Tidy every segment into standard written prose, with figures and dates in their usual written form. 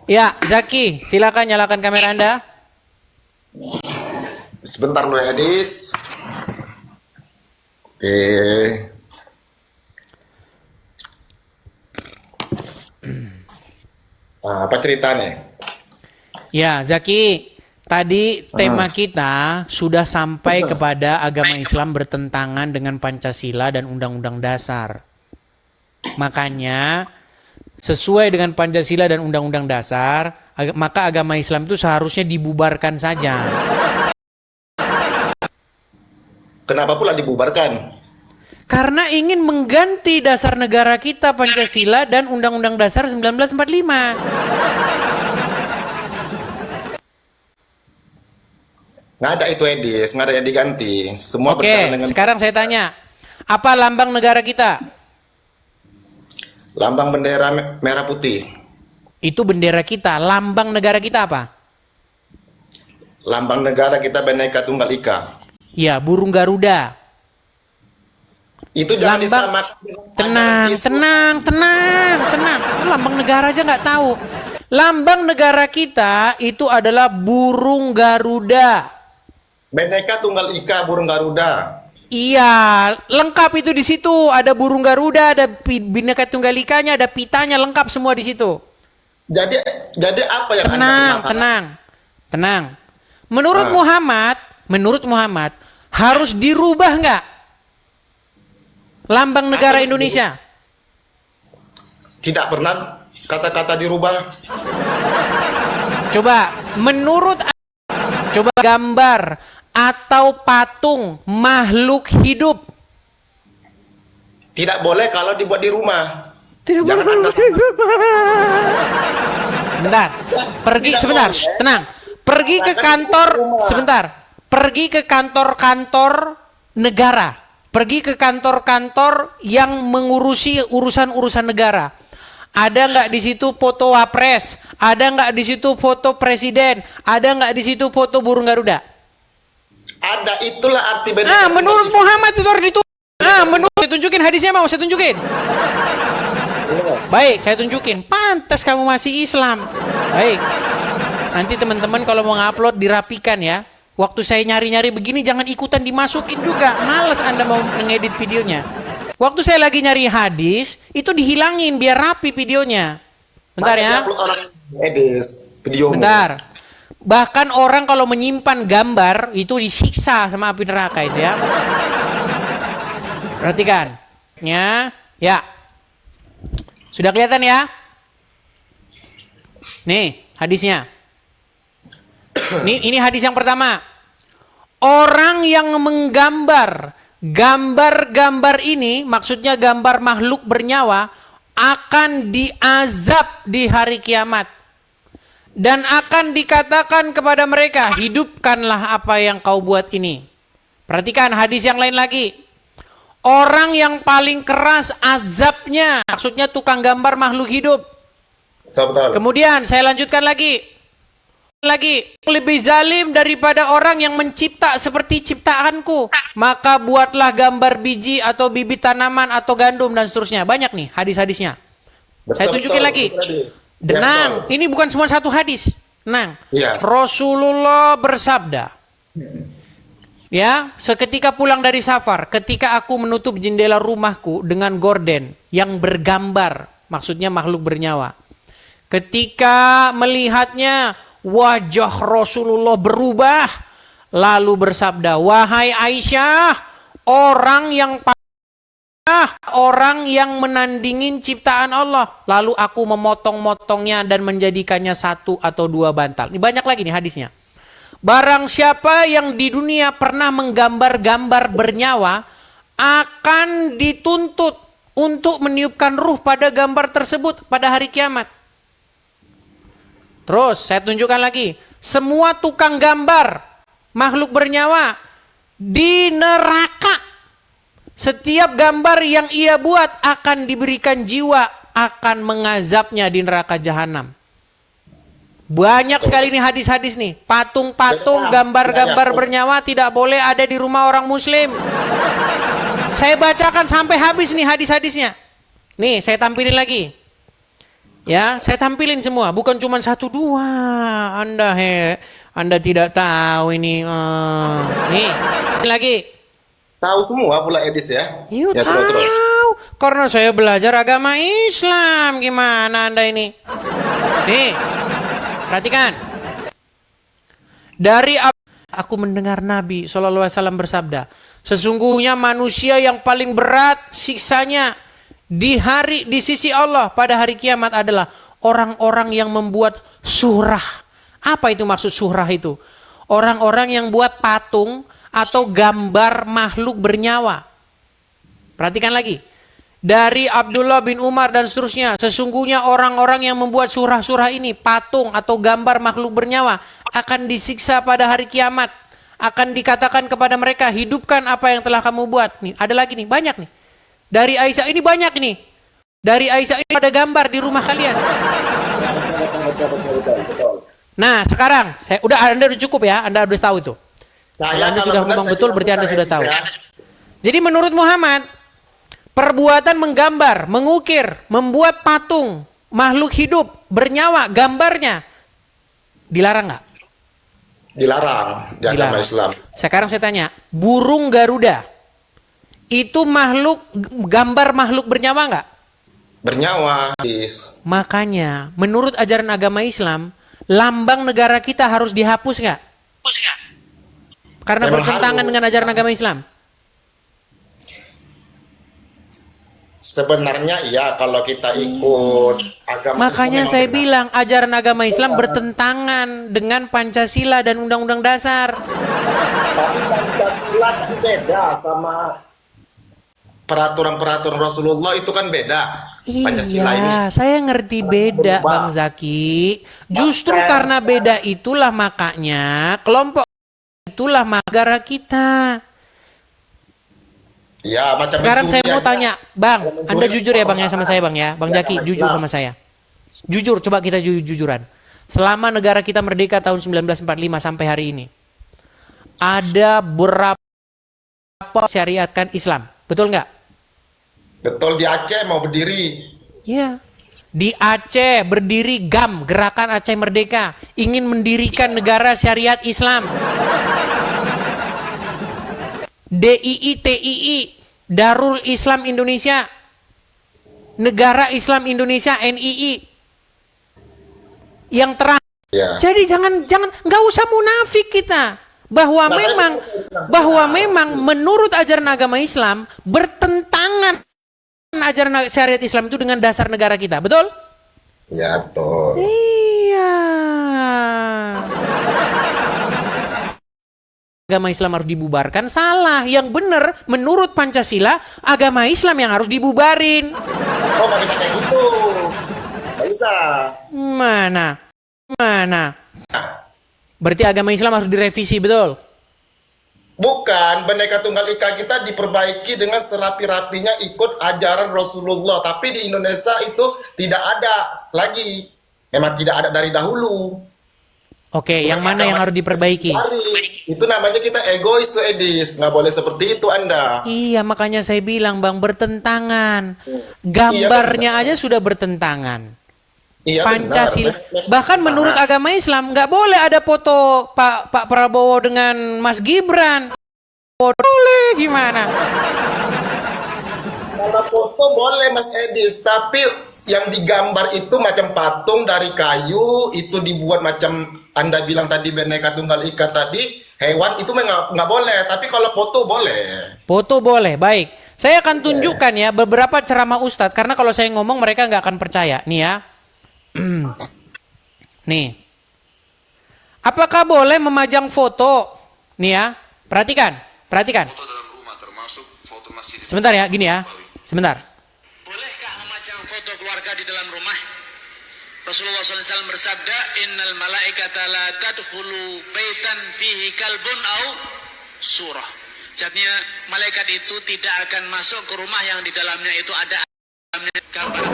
Ya, Zaki, silakan nyalakan kamera Anda. Sebentar dulu ya, Hadis. Oke. Apa ceritanya? Ya, Zaki, tadi tema kita sudah sampai kepada agama Islam bertentangan dengan Pancasila dan Undang-Undang Dasar. Makanya, sesuai dengan Pancasila dan Undang-Undang Dasar, maka agama Islam itu seharusnya dibubarkan saja. Kenapa pula dibubarkan? Karena ingin mengganti dasar negara kita Pancasila dan Undang-Undang Dasar 1945. Nggak ada itu, Hadis. Nggak ada yang diganti. Semua berjalan Oke, dengan sekarang saya tanya, apa lambang negara kita? lambang bendera merah putih. Itu bendera kita. Lambang negara kita apa? Lambang negara kita Bhinneka Tunggal Ika. Ya, burung Garuda. Itu jangan Lambang. disamakan dengan Tenang, ajaran Islam. tenang. Lambang negara aja nggak tahu. Lambang negara kita itu adalah burung Garuda. Bhinneka Tunggal Ika, burung Garuda. Iya, lengkap itu di situ. Ada burung Garuda, ada Bhinneka Tunggal Ikanya, ada pitanya, lengkap semua di situ. Jadi jadi apa yang Anda Tenang, permasalahkan? tenang. Menurut Muhammad, harus dirubah nggak lambang negara Indonesia? Tidak pernah kata-kata dirubah. Coba coba gambar atau patung makhluk hidup. Tidak boleh kalau dibuat di rumah. Tidak Jangan boleh. Anda Bentar, pergi Tidak sebentar, boleh. tenang. Pergi ke kantor sebentar. Pergi ke kantor-kantor negara. Pergi ke kantor-kantor yang mengurusi urusan-urusan negara. Ada nggak di situ foto wapres? Ada nggak di situ foto presiden? Ada nggak di situ foto burung Garuda? ada, itulah arti Bhinneka Tunggal Menurut Ika. Muhammad itu harus ditutup. Saya tunjukin hadisnya, mau saya tunjukin. Baik, saya tunjukin. Pantas kamu masih Islam. Baik. Nanti teman-teman kalau mau ngupload dirapikan ya. Waktu saya nyari-nyari begini jangan ikutan dimasukin juga. Males Anda mau ngedit videonya. Waktu saya lagi nyari hadis, itu dihilangin biar rapi videonya. Bentar Makanya ya. upload orang Edis videomu. Bentar. Bahkan orang kalau menyimpan gambar itu disiksa sama api neraka itu ya. Perhatikan. Ya. Sudah kelihatan ya? Nih, hadisnya. Ini hadis yang pertama. Orang yang menggambar gambar-gambar ini, maksudnya gambar makhluk bernyawa, akan diazab di hari kiamat. Dan akan dikatakan kepada mereka, hidupkanlah apa yang kau buat ini. Perhatikan hadis yang lain lagi. Orang yang paling keras azabnya, maksudnya tukang gambar makhluk hidup. Betul. Kemudian saya lanjutkan lagi, lebih zalim daripada orang yang mencipta seperti ciptaanku. Maka buatlah gambar biji atau bibit tanaman atau gandum dan seterusnya. Banyak nih hadis-hadisnya. Saya tunjukin lagi. Tenang, ini bukan cuma satu hadis. Tenang. Iya. Rasulullah bersabda, ya, seketika pulang dari safar, ketika aku menutup jendela rumahku dengan gorden yang bergambar, maksudnya makhluk bernyawa. Ketika melihatnya, wajah Rasulullah berubah, lalu bersabda, wahai Aisyah, orang yang menandingin ciptaan Allah. Lalu aku memotong-motongnya dan menjadikannya satu atau dua bantal. Ini banyak lagi nih hadisnya. Barang siapa yang di dunia pernah menggambar-gambar bernyawa, akan dituntut untuk meniupkan ruh pada gambar tersebut pada hari kiamat. Terus saya tunjukkan lagi. Semua tukang gambar makhluk bernyawa di neraka. Setiap gambar yang ia buat akan diberikan jiwa, akan mengazabnya di neraka jahanam. Banyak sekali nih hadis-hadis nih. Patung-patung, gambar-gambar bernyawa tidak boleh ada di rumah orang muslim. Saya bacakan sampai habis nih hadis-hadisnya. Nih, saya tampilin lagi. Ya, saya tampilin semua, bukan cuma satu dua. Anda tidak tahu ini. Nih, ini lagi. Tahu semua pula Edis ya. Yuk Ya terus terus. tahu, karena saya belajar agama Islam. Gimana Anda ini? Nih, perhatikan. Aku mendengar Nabi SAW bersabda, sesungguhnya manusia yang paling berat siksanya di sisi Allah pada hari kiamat adalah orang-orang yang membuat surah. Apa itu maksud surah itu? Orang-orang yang buat patung atau gambar makhluk bernyawa. Perhatikan lagi. Dari Abdullah bin Umar dan seterusnya, sesungguhnya orang-orang yang membuat surah-surah ini, patung atau gambar makhluk bernyawa, akan disiksa pada hari kiamat. Akan dikatakan kepada mereka, hidupkan apa yang telah kamu buat. Nih, ada lagi nih, banyak nih. Dari Aisyah ini banyak nih. Dari Aisyah ini ada gambar di rumah kalian. Betul. Nah, sekarang Anda udah cukup ya, Anda udah tahu itu. Kalau Anda sudah ngomong betul, berarti Anda sudah tahu. Jadi menurut Muhammad, perbuatan menggambar, mengukir, membuat patung, makhluk hidup, bernyawa, gambarnya, dilarang nggak? Dilarang di agama Islam. Sekarang saya tanya, burung Garuda, itu gambar makhluk bernyawa nggak? Bernyawa. Edis. Makanya, menurut ajaran agama Islam, lambang negara kita harus dihapus nggak? Karena Memang bertentangan harus. dengan ajaran agama Islam. Sebenarnya iya kalau kita ikut agama Makanya Islam saya memang benar. bilang ajaran agama Islam bertentangan dengan Pancasila dan Undang-Undang Dasar. Tapi Pancasila kan beda sama peraturan-peraturan Rasulullah itu kan beda. Pancasila ini. Iya, saya ngerti beda, berubah. Bang Zaki. Justru karena beda itulah makanya kelompok itulah negara kita. Ya, macam Sekarang saya mencuri mau aja. tanya, Bang, Kalau mencuri Anda jujur ya apa Bang ya sama saya Bang ya. Bang Ya, Zaki, sama jujur Islam. sama saya. Jujur, coba kita jujuran. Selama negara kita merdeka tahun 1945 sampai hari ini, ada berapa syariatkan Islam? Betul nggak? Betul, di Aceh mau berdiri. Iya. Di Aceh berdiri GAM, Gerakan Aceh Merdeka, ingin mendirikan negara syariat Islam. DII, TII, Darul Islam Indonesia, Negara Islam Indonesia, NII. Yang terakhir. Ya. Jadi nggak usah munafik kita bahwa Nah, saya- memang menurut ajaran agama Islam bertentangan ajaran syariat Islam itu dengan dasar negara kita, betul? Ya, betul. Iya. Agama Islam harus dibubarkan, salah. Yang benar menurut Pancasila agama Islam yang harus dibubarin. Oh, nggak bisa kayak gitu. Nggak bisa. Mana? Nah, Berarti agama Islam harus direvisi, betul? bukan, Bhinneka Tunggal Ika kita diperbaiki dengan serapi-rapinya ikut ajaran Rasulullah. Tapi di Indonesia itu tidak ada lagi. Memang tidak ada dari dahulu. Oke, yang mana yang harus diperbaiki? Itu namanya kita egois tuh Edis. Nggak boleh seperti itu Anda. Iya, makanya saya bilang Bang, bertentangan. Gambarnya aja sudah bertentangan. Iya, Pancasila. benar. Bahkan menurut agama Islam nggak boleh ada foto Pak Prabowo dengan Mas Gibran. Boleh gimana? Kalau foto boleh Mas Edis, tapi yang digambar itu macam patung dari kayu, itu dibuat macam Anda bilang tadi Bhinneka Tunggal Ika tadi, hewan itu nggak boleh. Tapi kalau foto boleh. Foto boleh, baik. Saya akan tunjukkan ya beberapa ceramah Ustadz, karena kalau saya ngomong mereka nggak akan percaya. Nih ya. Nih. Apakah boleh memajang foto? Nih ya, perhatikan. Foto dalam rumah termasuk foto masjid. Sebentar ya, gini ya. Sebentar. Bolehkah memajang foto keluarga di dalam rumah? Rasulullah SAW bersabda, Innal malaikata la tadkhulu baitan fihi kalbun au surah. Jadinya malaikat itu tidak akan masuk ke rumah yang di dalamnya itu ada gambar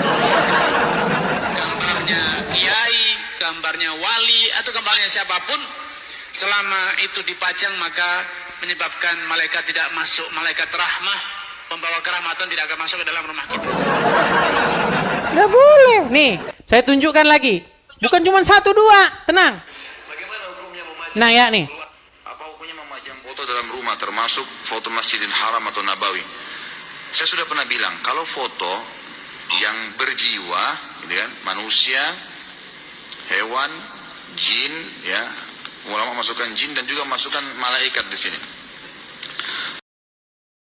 gambarnya kiai, gambarnya wali, atau gambarnya siapapun. Selama itu dipajang maka menyebabkan malaikat tidak masuk. Malaikat rahmah, pembawa kerahmatan tidak akan masuk ke dalam rumah kita. Nggak boleh. Nih, saya tunjukkan lagi. Bukan cuma satu dua, tenang. Bagaimana hukumnya memajang? Nah ya nih. Apa hukumnya memajang foto dalam rumah termasuk foto Masjidil Haram atau Nabawi? Saya sudah pernah bilang, kalau foto yang berjiwa, gitu kan, manusia, hewan, jin, ya, ulama masukkan jin dan juga masukkan malaikat di sini.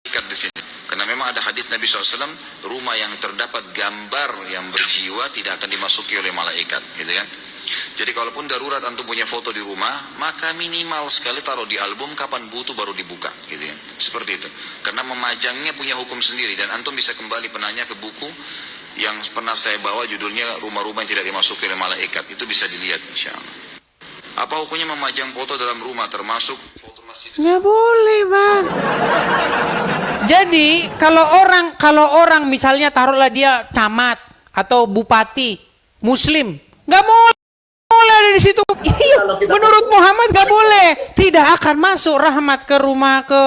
Malaikat di sini. Karena memang ada hadis Nabi SAW, rumah yang terdapat gambar yang berjiwa tidak akan dimasuki oleh malaikat, gitu kan. Jadi kalaupun darurat antum punya foto di rumah, maka minimal sekali taruh di album, kapan butuh baru dibuka, gitu ya. Seperti itu. Karena memajangnya punya hukum sendiri, dan antum bisa kembali penanya ke buku yang pernah saya bawa, judulnya Rumah-Rumah yang Tidak Dimasuki oleh Malaikat. Itu bisa dilihat, insya Allah. Apa hukumnya memajang foto dalam rumah termasuk foto masjid? Nggak boleh, Bang. Jadi kalau orang misalnya taruhlah dia camat atau bupati Muslim, nggak boleh ada di situ. Iya, menurut Muhammad nggak boleh. Tidak akan masuk rahmat ke rumah, ke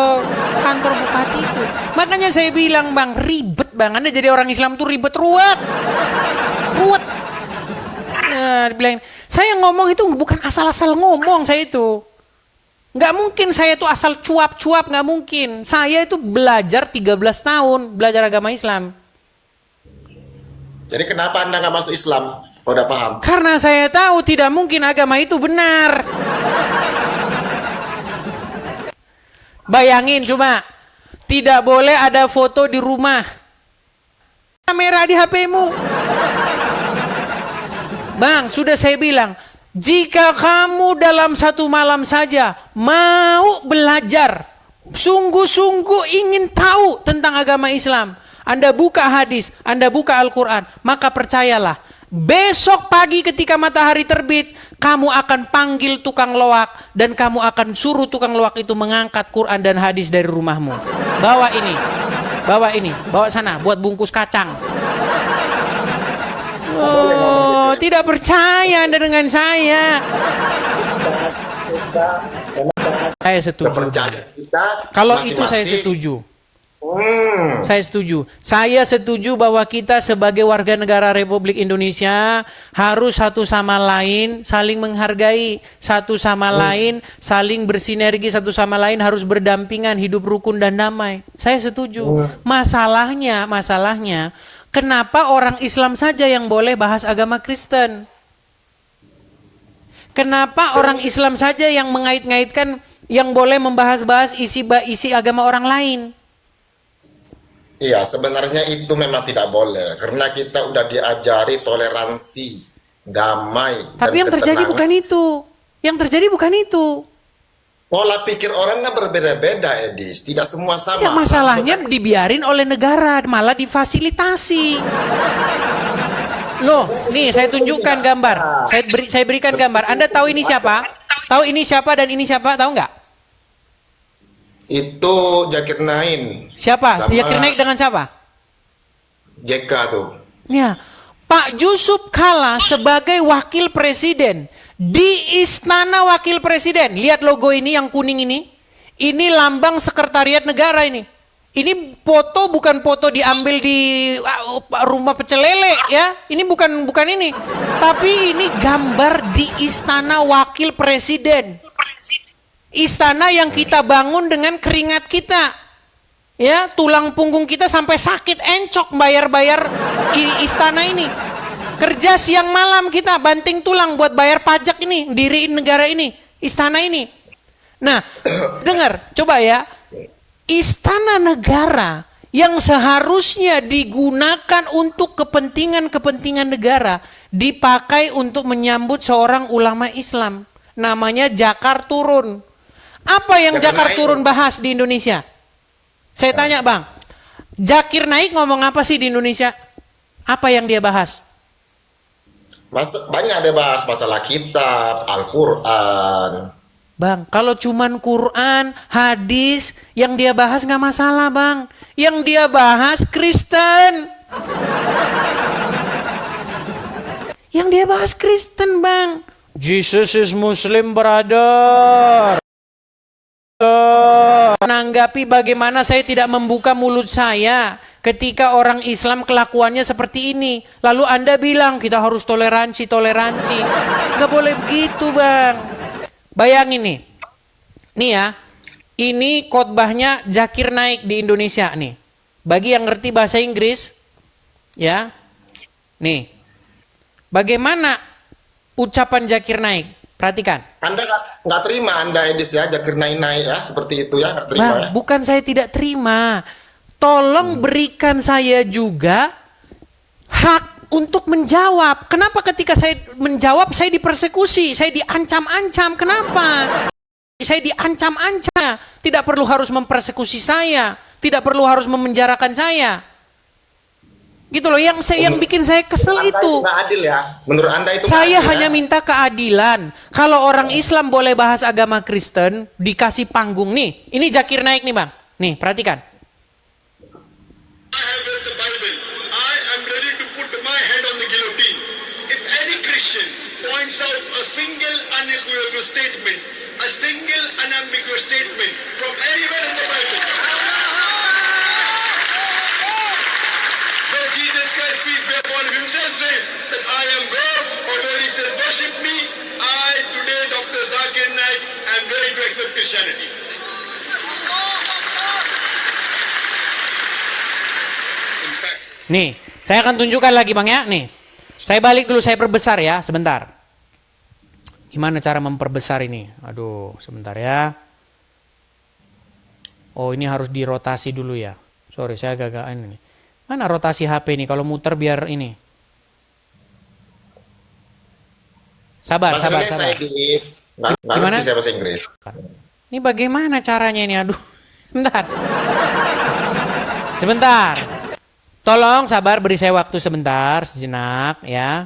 kantor bupati itu. Makanya saya bilang, Bang, ribet, Bang. Anda jadi orang Islam tuh ribet, ruwet. Nah, dibilang, saya ngomong itu bukan asal-asal ngomong saya itu. Nggak mungkin saya itu asal cuap-cuap, nggak mungkin. Saya itu belajar 13 tahun, belajar agama Islam. Jadi kenapa Anda nggak masuk Islam? Oh, udah paham. Karena saya tahu tidak mungkin agama itu benar. Bayangin coba, tidak boleh ada foto di rumah. Kamera di HP-mu. Bang, sudah saya bilang, jika kamu dalam satu malam saja mau belajar, sungguh-sungguh ingin tahu tentang agama Islam, Anda buka hadis, Anda buka Al-Quran, maka percayalah, besok pagi ketika matahari terbit, kamu akan panggil tukang loak dan kamu akan suruh tukang loak itu mengangkat Quran dan hadis dari rumahmu. Bawa ini, bawa sana buat bungkus kacang. Oh, tidak percaya Anda dengan saya. Saya setuju. Percaya kita. Kalau itu saya setuju. Saya setuju. Saya setuju bahwa kita sebagai warga negara Republik Indonesia harus satu sama lain saling menghargai, satu sama lain saling bersinergi, satu sama lain harus berdampingan, hidup rukun dan damai. Saya setuju. Masalahnya, kenapa orang Islam saja yang boleh bahas agama Kristen? Kenapa orang Islam saja yang mengait-ngaitkan, yang boleh membahas-bahas isi agama orang lain? Iya, sebenarnya itu memang tidak boleh. Karena kita udah diajari toleransi, damai, tapi yang terjadi bukan itu. Yang terjadi bukan itu. Pola pikir orang kan berbeda-beda, Edis. Tidak semua sama. Ya, masalahnya dibiarin oleh negara, malah difasilitasi. Loh, nih saya tunjukkan gambar. Saya berikan gambar. Anda tahu ini siapa? Tahu ini siapa dan ini siapa? Tahu nggak? Itu Zakir Naik. Siapa? Zakir Naik dengan siapa? JK tuh. Ya, Pak Yusuf Kalla sebagai wakil presiden di Istana Wakil Presiden. Lihat logo ini yang kuning ini. Ini lambang sekretariat negara ini. Ini foto bukan foto diambil di rumah pecel lele ya. Ini bukan ini. Tapi ini gambar di Istana Wakil Presiden. Istana yang kita bangun dengan keringat kita. Ya, tulang punggung kita sampai sakit encok bayar-bayar istana ini. Kerja siang malam kita banting tulang buat bayar pajak ini, diriin negara ini, istana ini. Nah, dengar, coba ya. Istana negara yang seharusnya digunakan untuk kepentingan negara dipakai untuk menyambut seorang ulama Islam. Namanya Jakar Turun. Apa yang Jakar Turun bahas di Indonesia? Saya tanya, Bang. Zakir Naik ngomong apa sih di Indonesia? Apa yang dia bahas? Banyak dia bahas masalah kitab, Al-Quran. Bang, kalau cuman Quran, hadis, yang dia bahas nggak masalah, Bang. Yang dia bahas Kristen. Yang dia bahas Kristen, Bang. Jesus is Muslim, brother. Menanggapi bagaimana saya tidak membuka mulut saya ketika orang Islam kelakuannya seperti ini. Lalu Anda bilang kita harus toleransi. Nggak boleh begitu, Bang. Bayangin nih. Nih ya, ini khotbahnya Zakir Naik di Indonesia nih. Bagi yang ngerti bahasa Inggris, ya. Nih. Bagaimana ucapan Zakir Naik? Perhatikan. Anda nggak terima Anda Edis ya, Zakir Naik ya, seperti itu ya, nggak terima Bang, ya. bukan saya tidak terima. Tolong berikan saya juga hak untuk menjawab. Kenapa ketika saya menjawab saya dipersekusi, saya diancam-ancam? Kenapa? Saya diancam-ancam. Tidak perlu harus mempersekusi saya, tidak perlu harus memenjarakan saya. Gitu loh, yang bikin saya kesel Anda itu. nggak adil ya. Menurut Anda itu nggak Saya adil, hanya ya? minta keadilan. Kalau orang Islam boleh bahas agama Kristen, dikasih panggung nih. Ini Zakir Naik nih, Bang. Nih, perhatikan. I have read the Bible. I am ready to put my head on the guillotine. If any Christian points out a single unequivocal statement, a single unambiguous statement from anywhere in the Bible, where Jesus Christ, peace be upon him, himself says that I am God, or where he says, worship me, I today, Dr. Zakir Naik, am ready to accept Christianity. In fact, Nih, saya akan tunjukkan lagi, Bang ya. Nih, saya balik dulu, saya perbesar ya, sebentar. Gimana cara memperbesar ini? Aduh, sebentar ya. Oh, ini harus dirotasi dulu ya. Sorry, saya agak ini. Mana rotasi HP ini? Kalau muter biar ini. Sabar. Bahasa Inggris, Edis. Nggak Gimana? ngerti saya bahasa Inggris. Ini bagaimana caranya ini? Aduh, sebentar. Tolong sabar, beri saya waktu sebentar, sejenak ya.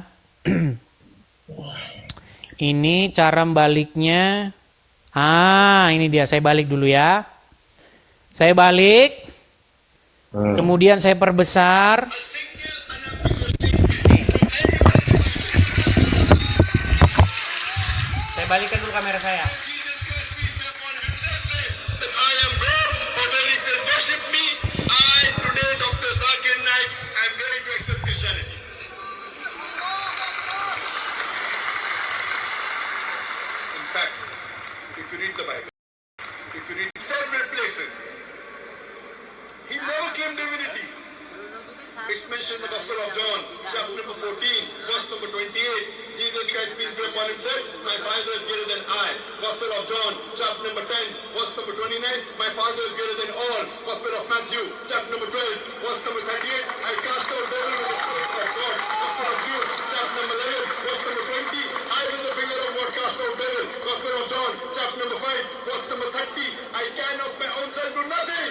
Ini cara baliknya. Ini dia, saya balik dulu ya. Saya balik. Kemudian saya perbesar. Saya balikan dulu kamera saya. Jesus Christ, peace be upon him, himself says that I am God, or where he says, worship me, I today, Dr. Zakir Naik, am ready to accept Christianity. In fact, if you read the Bible, if you read several places, he never claimed divinity. It's mentioned in the Gospel of John, chapter number 14, verse number 28. Jesus Christ, peace be upon him, said, my Father is greater than I. Gospel of John, chapter number 10, verse number 29. My Father is greater than all. Gospel of Matthew, chapter number 12, verse number 38. I cast out devil with the Spirit of God. Gospel of Jude, chapter number 11, verse number 20. I with the finger of God cast out devil. Gospel of John, chapter number 5, verse number 30. I can of my own self do nothing.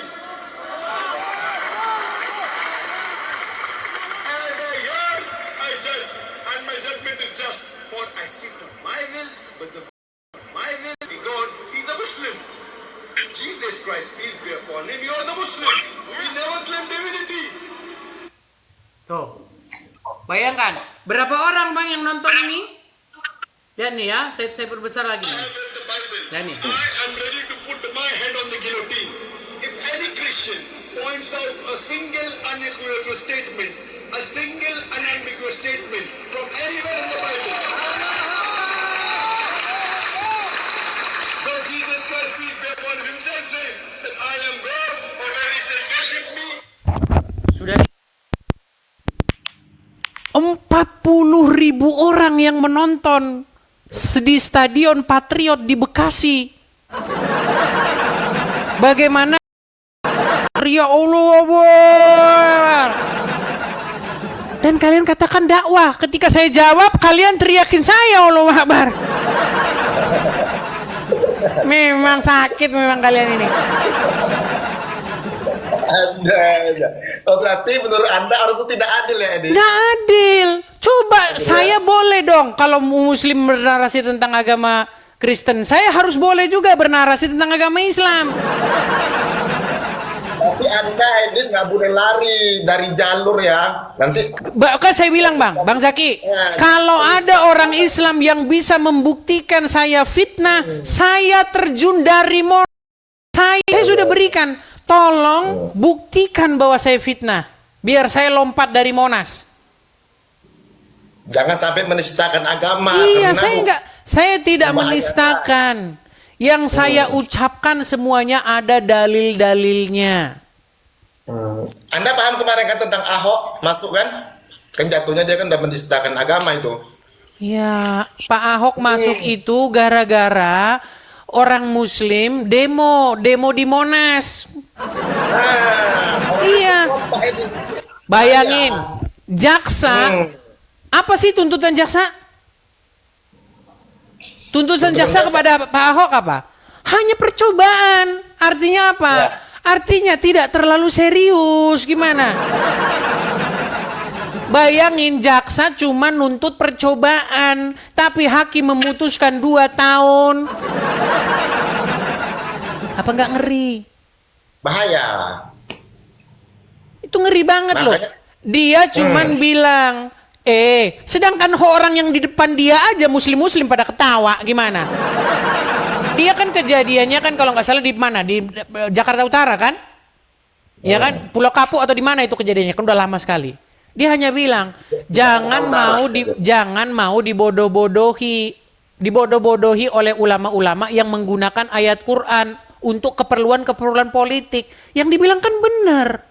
And I hear, I judge, and my judgment is just. For I seek not my will, but the will of my will. God, he's a Muslim. Jesus Christ, peace be upon him, you are the Muslim. He never claimed divinity. Tuh. Bayangkan, berapa orang Bang yang nonton ini? Dan nih ya, saya perbesar lagi. I have read the Bible. Dan nih. I am ready to put my head on the guillotine. If any Christian points out a single unequivocal statement, a single unambiguous statement from anywhere in the Bible, where Jesus Christ, peace be upon him, himself says that I am God, or where he says, worship me, Sudah 40.000 orang yang menonton di Stadion Patriot di Bekasi. Bagaimana? Ya Allah Akbar. Dan kalian katakan dakwah. Ketika saya jawab, kalian teriakin saya Allah Akbar. Memang sakit memang kalian ini. Oh, berarti menurut Anda harus itu tidak adil ya, Edis? Nggak adil. Coba saya boleh dong kalau Muslim bernarasi tentang agama Kristen, saya harus boleh juga bernarasi tentang agama Islam. Tapi Anda Edis nggak boleh lari dari jalur ya. Nanti Bahkan saya bilang Bang Zaki, kalau ada orang Islam yang bisa membuktikan saya fitnah, saya terjun dari motor. Saya sudah berikan. Tolong buktikan bahwa saya fitnah. Biar saya lompat dari Monas. Jangan sampai menistakan agama. Iya, karena saya tidak membahayakan. menistakan. Yang saya ucapkan semuanya ada dalil-dalilnya. Anda paham kemarin kan tentang Ahok masuk kan? Kan jatuhnya dia kan udah menistakan agama itu. Ya, Pak Ahok masuk itu gara-gara orang Muslim demo di Monas. Nah, Iya. Bayangin, jaksa, apa sih tuntutan jaksa? Tuntutan jaksa kepada Pak Ahok apa? Hanya percobaan. Artinya apa? Ya. Artinya tidak terlalu serius. Gimana? Bayangin jaksa cuma nuntut percobaan, tapi hakim memutuskan 2 tahun. Apa nggak ngeri? Bahaya. Itu ngeri banget loh. Makanya- Dia cuman bilang, sedangkan orang yang di depan dia aja muslim-muslim pada ketawa, gimana? Dia kan kejadiannya kan kalau nggak salah di mana? Di Jakarta Utara kan? Ya kan? Pulau Kapuk atau di mana itu kejadiannya? Kan udah lama sekali. Dia hanya bilang, jangan mau dibodoh-bodohi oleh ulama-ulama yang menggunakan ayat Quran untuk keperluan-keperluan politik. Yang dibilang kan benar.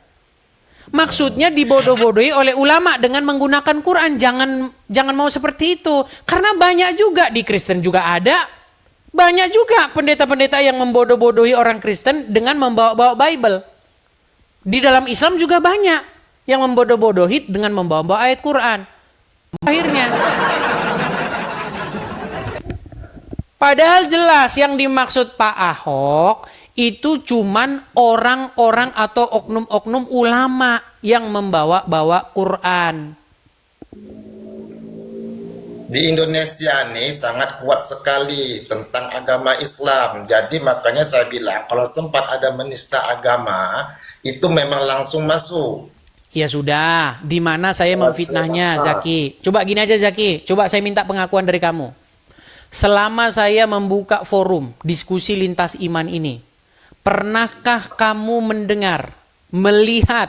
Maksudnya dibodoh-bodohi oleh ulama dengan menggunakan Quran. Jangan mau seperti itu. Karena banyak juga di Kristen juga ada. Banyak juga pendeta-pendeta yang membodoh-bodohi orang Kristen dengan membawa-bawa Bible. Di dalam Islam juga banyak yang membodoh-bodohi dengan membawa-bawa ayat Quran. Akhirnya. Padahal jelas yang dimaksud Pak Ahok itu cuman orang-orang atau oknum-oknum ulama yang membawa-bawa Quran. Di Indonesia nih sangat kuat sekali tentang agama Islam. Jadi makanya saya bilang kalau sempat ada menista agama itu memang langsung masuk. Ya sudah, di mana saya memfitnahnya, Zaki? Coba gini aja, Zaki. Coba saya minta pengakuan dari kamu. Selama saya membuka forum diskusi lintas iman ini, pernahkah kamu mendengar, melihat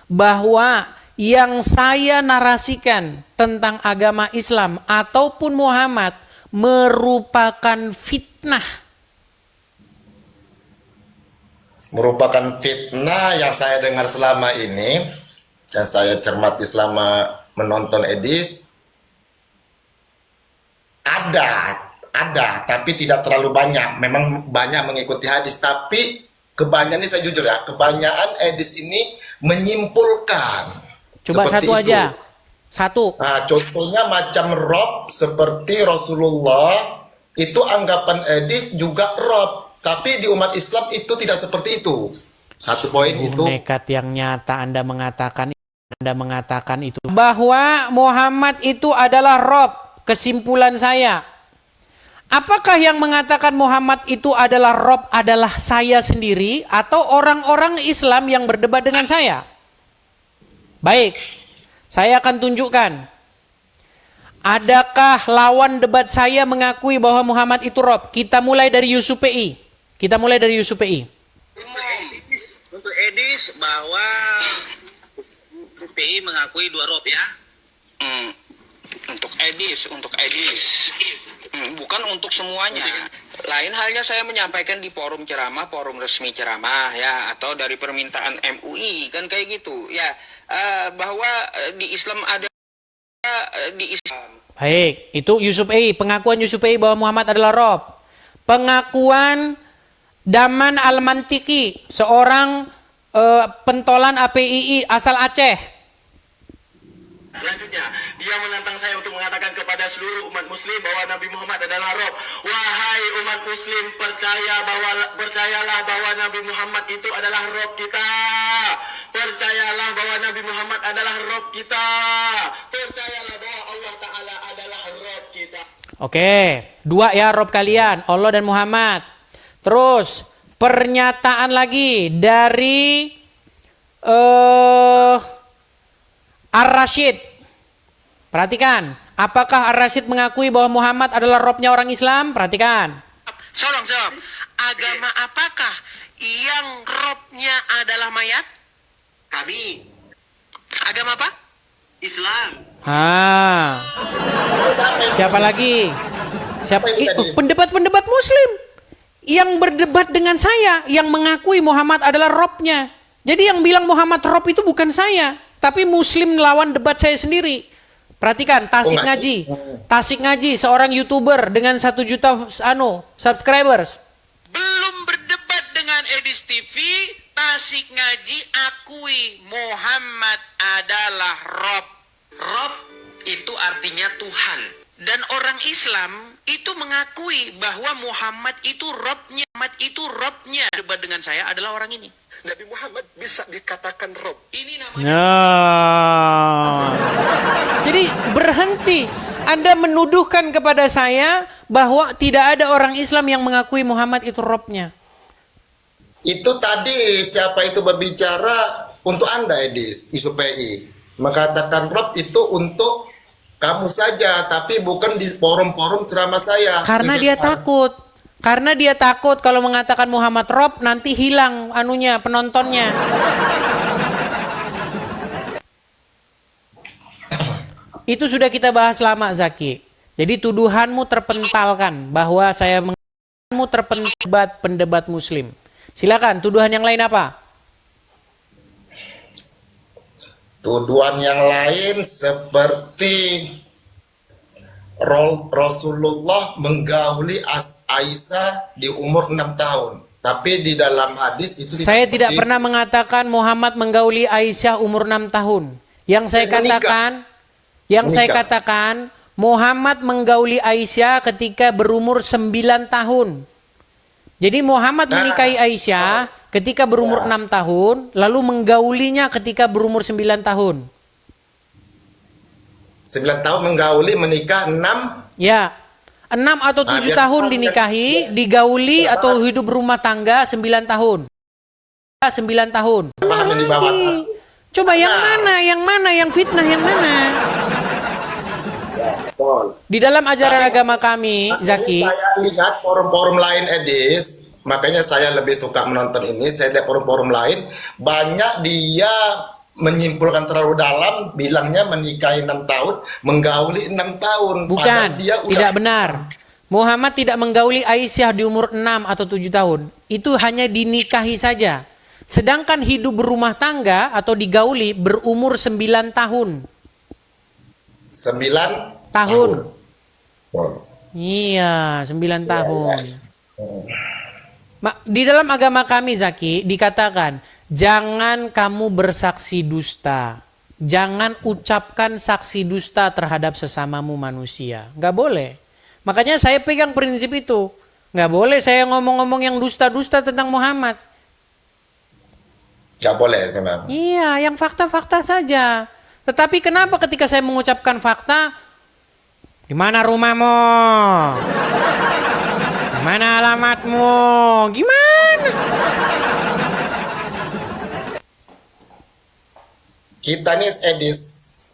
bahwa yang saya narasikan tentang agama Islam ataupun Muhammad merupakan fitnah? Merupakan fitnah yang saya dengar selama ini, yang saya cermati selama menonton Edis, ada, tapi tidak terlalu banyak. Memang banyak mengikuti hadis, tapi kebanyakan ini saya jujur ya, kebanyakan Edis ini menyimpulkan. Coba seperti satu itu. aja. Satu. Nah, contohnya macam Rob seperti Rasulullah, itu anggapan Edis juga Rob. Tapi di umat Islam itu tidak seperti itu. Satu poin itu. Nekat yang nyata Anda mengatakan itu. Bahwa Muhammad itu adalah Rob. Kesimpulan saya. Apakah yang mengatakan Muhammad itu adalah Rob adalah saya sendiri atau orang-orang Islam yang berdebat dengan saya? Baik, saya akan tunjukkan. Adakah lawan debat saya mengakui bahwa Muhammad itu Rob? Kita mulai dari Yusuf PI. Untuk Edis bahwa PI mengakui 2 rob ya. Untuk Edis, bukan untuk semuanya. Lain halnya saya menyampaikan di forum ceramah, forum resmi ceramah ya, atau dari permintaan MUI kan kayak gitu ya, bahwa di Islam ada di Islam. Baik, itu Yusuf PI. Pengakuan Yusuf PI bahwa Muhammad adalah Rob. Pengakuan Daman Al-Mantiki, seorang pentolan APII asal Aceh. Selanjutnya, dia menantang saya untuk mengatakan kepada seluruh umat muslim bahwa Nabi Muhammad adalah Rob. Wahai umat muslim, percayalah bahwa Nabi Muhammad itu adalah Rob kita. Percayalah bahwa Nabi Muhammad adalah Rob kita. Percayalah bahwa Allah Ta'ala adalah Rob kita. Oke, 2 ya Rob kalian, Allah dan Muhammad. Terus, pernyataan lagi dari Ar-Rasyid. Perhatikan, apakah Ar-Rasyid mengakui bahwa Muhammad adalah Robnya orang Islam? Perhatikan. Sorong. Agama apakah yang Robnya adalah mayat? Kami Agama apa? Islam. Ah, Terus siapa lagi? Siapa? Apa itu tadi? Pendebat-pendebat Muslim yang berdebat dengan saya, yang mengakui Muhammad adalah Robnya. Jadi yang bilang Muhammad Rob itu bukan saya, tapi Muslim lawan debat saya sendiri. Perhatikan, Tasik enggak. Ngaji. Tasik Ngaji, seorang YouTuber dengan 1 juta subscribers. Belum berdebat dengan Edis TV, Tasik Ngaji akui Muhammad adalah Rob. Rob itu artinya Tuhan. Dan orang Islam itu mengakui bahwa Muhammad itu Robnya. Muhammad itu Robnya. Debat dengan saya adalah orang ini. Nabi Muhammad bisa dikatakan Rob. Ini namanya Nah. Jadi berhenti. Anda menuduhkan kepada saya bahwa tidak ada orang Islam yang mengakui Muhammad itu Robnya. Itu tadi siapa itu berbicara untuk Anda, Edis, isu PI. Mengatakan Rob itu untuk kamu saja, tapi bukan di forum-forum ceramah saya. Karena Isu dia PI. takut. Karena dia takut kalau mengatakan Muhammad Rob nanti hilang anunya penontonnya. Itu sudah kita bahas lama, Zaki. Jadi tuduhanmu terpentalkan bahwa saya mengamu terpendebat pendebat Muslim. Silakan, tuduhan yang lain apa? Tuduhan yang lain seperti Rasulullah menggauli Aisyah di umur 6 tahun. Tapi di dalam hadis itu Saya tidak seperti pernah mengatakan Muhammad menggauli Aisyah umur 6 tahun. Yang saya Menikah. katakan Muhammad menggauli Aisyah ketika berumur 9 tahun. Jadi Muhammad menikahi Aisyah ketika berumur 6 tahun, lalu menggaulinya ketika berumur 9 tahun. 9 tahun menggauli, menikah 6. Ya, 6 atau 7 biar tahun paham, dinikahi, biar- digauli biar atau paham. hidup berumah tangga 9 tahun. 9 tahun. Paham yang dibawa. Coba yang mana, yang fitnah, yang mana? Betul. Di dalam ajaran agama kami, Makanya Zaki, saya lihat forum-forum lain, Edis, makanya saya lebih suka menonton ini. Saya lihat forum-forum lain, banyak dia menyimpulkan terlalu dalam, bilangnya menikahi 6 tahun, menggauli 6 tahun. bukan, Padahal dia udah tidak benar. Muhammad tidak menggauli Aisyah di umur 6 atau 7 tahun. Itu hanya dinikahi saja. Sedangkan hidup berumah tangga atau digauli berumur 9 tahun. 9 Tahun. Betul. Iya, 9 tahun. Di dalam agama kami, Zaki, dikatakan, jangan kamu bersaksi dusta. Jangan ucapkan saksi dusta terhadap sesamamu manusia. Nggak boleh. Makanya saya pegang prinsip itu. Nggak boleh saya ngomong-ngomong yang dusta-dusta tentang Muhammad. Gak boleh memang. Iya, yang fakta-fakta saja. Tetapi kenapa ketika saya mengucapkan fakta, di mana rumahmu? Di mana alamatmu? Gimana? Kita nih, Edis,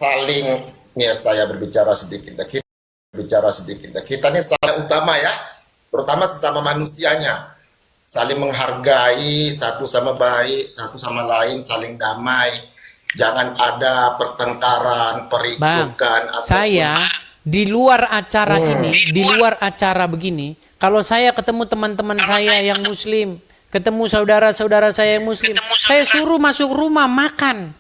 saling, ya saya berbicara sedikit. Kita berbicara sedikit. Kita nih saling utama ya, terutama sesama manusianya. Saling menghargai satu sama baik, satu sama lain, saling damai. Jangan ada pertengkaran, Bang, pericukan. saya di luar acara ini, di luar acara begini, kalau saya ketemu teman-teman saya yang muslim, ketemu saudara-saudara saya yang muslim, saya suruh masuk rumah makan.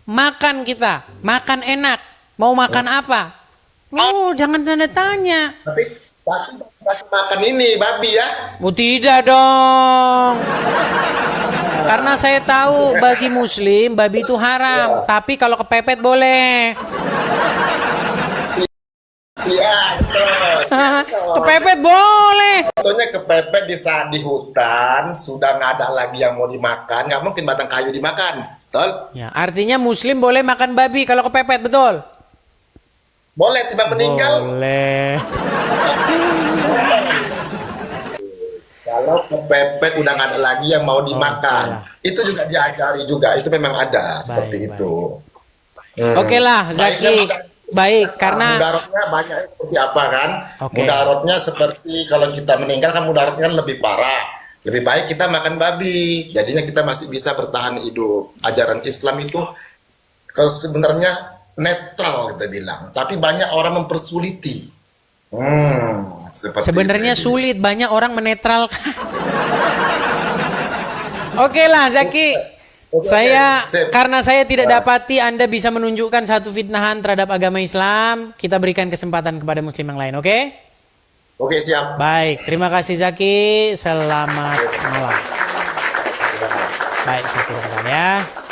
Makan kita, makan enak. Mau makan apa? Oh, jangan tanda tanya. Tapi kasih makan ini, babi ya. Oh, tidak dong. Karena saya tahu bagi muslim babi itu haram, tapi kalau kepepet boleh. Iya, betul. Kepepet boleh. Contohnya kepepet di saat di hutan, sudah nggak ada lagi yang mau dimakan, nggak mungkin batang kayu dimakan. Betul? Ya, artinya muslim boleh makan babi kalau kepepet, betul? Boleh tiba meninggal. Boleh. Kalau kepepet udah nggak ada lagi yang mau dimakan, itu juga diajari juga, itu memang ada seperti baik. itu. Oke lah, Zaki. Baik, karena mudaratnya banyak seperti apa kan? Oke. Mudaratnya seperti kalau kita meninggal kan mudaratnya kan lebih parah. Lebih baik kita makan babi, jadinya kita masih bisa bertahan hidup. Ajaran Islam itu kalau sebenarnya netral kita bilang, tapi banyak orang mempersuliti. Seperti Sebenarnya itu. sulit, banyak orang menetralkan. Oke lah Zaki. Saya Sip. karena saya tidak dapati Anda bisa menunjukkan satu fitnahan terhadap agama Islam, kita berikan kesempatan kepada muslim yang lain, oke? Oke, siap. Baik, terima kasih Zaki. Selamat malam. Baik, saya turunkan ya.